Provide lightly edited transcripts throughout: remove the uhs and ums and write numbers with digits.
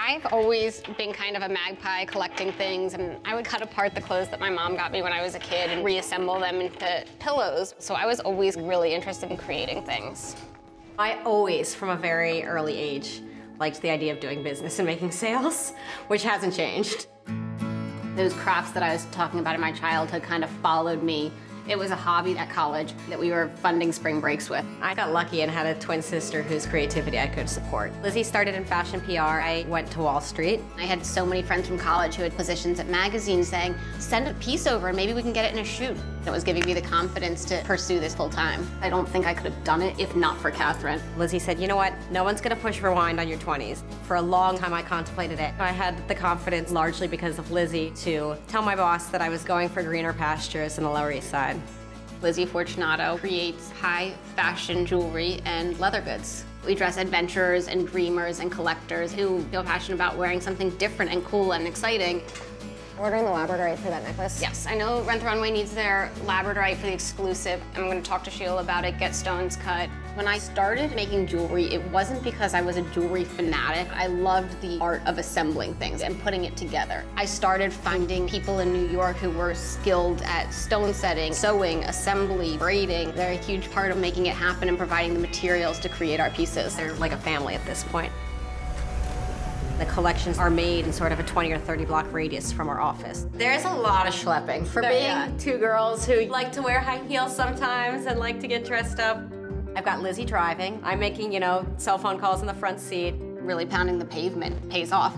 I've always been kind of a magpie collecting things, and I would cut apart the clothes that my mom got me when I was a kid and reassemble them into pillows. So I was always really interested in creating things. I always, from a very early age, liked the idea of doing business and making sales, which hasn't changed. Those crafts that I was talking about in my childhood kind of followed me. It was a hobby at college that we were funding spring breaks with. I got lucky and had a twin sister whose creativity I could support. Lizzie started in fashion PR. I went to Wall Street. I had so many friends from college who had positions at magazines saying, send a piece over and maybe we can get it in a shoot. It was giving me the confidence to pursue this full time. I don't think I could have done it if not for Kathryn. Lizzie said, you know what, no one's gonna push rewind on your 20s. For a long time I contemplated it. I had the confidence, largely because of Lizzie, to tell my boss that I was going for greener pastures in the Lower East Side. Lizzie Fortunato creates high fashion jewelry and leather goods. We dress adventurers and dreamers and collectors who feel passionate about wearing something different and cool and exciting. Ordering the labradorite for that necklace? Yes, I know Rent the Runway needs their labradorite for the exclusive. I'm going to talk to Sheila about it, get stones cut. When I started making jewelry, it wasn't because I was a jewelry fanatic. I loved the art of assembling things and putting it together. I started finding people in New York who were skilled at stone setting, sewing, assembly, braiding. They're a huge part of making it happen and providing the materials to create our pieces. They're like a family at this point. The collections are made in sort of a 20 or 30 block radius from our office. There's a lot of schlepping. For being two girls who like to wear high heels sometimes and like to get dressed up. I've got Lizzie driving. I'm making, you know, cell phone calls in the front seat. Really pounding the pavement pays off.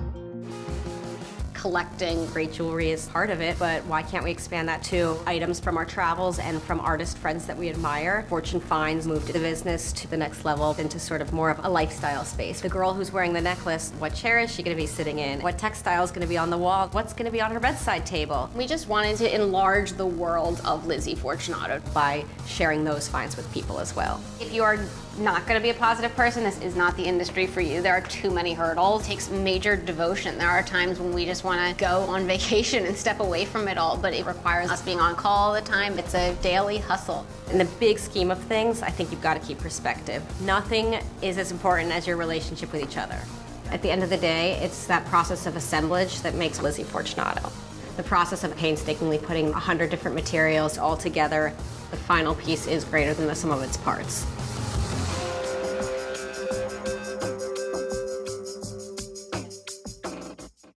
Collecting great jewelry is part of it, but why can't we expand that to items from our travels and from artist friends that we admire? Fortune Finds moved the business to the next level into sort of more of a lifestyle space. The girl who's wearing the necklace, what chair is she gonna be sitting in? What textile is gonna be on the wall? What's gonna be on her bedside table? We just wanted to enlarge the world of Lizzie Fortunato by sharing those finds with people as well. If you are not going to be a positive person, this is not the industry for you. There are too many hurdles. It takes major devotion. There are times when we just want to go on vacation and step away from it all, but it requires us being on call all the time. It's a daily hustle. In the big scheme of things, I think you've got to keep perspective. Nothing is as important as your relationship with each other. At the end of the day, it's that process of assemblage that makes Lizzie Fortunato. The process of painstakingly putting 100 different materials all together, the final piece is greater than the sum of its parts.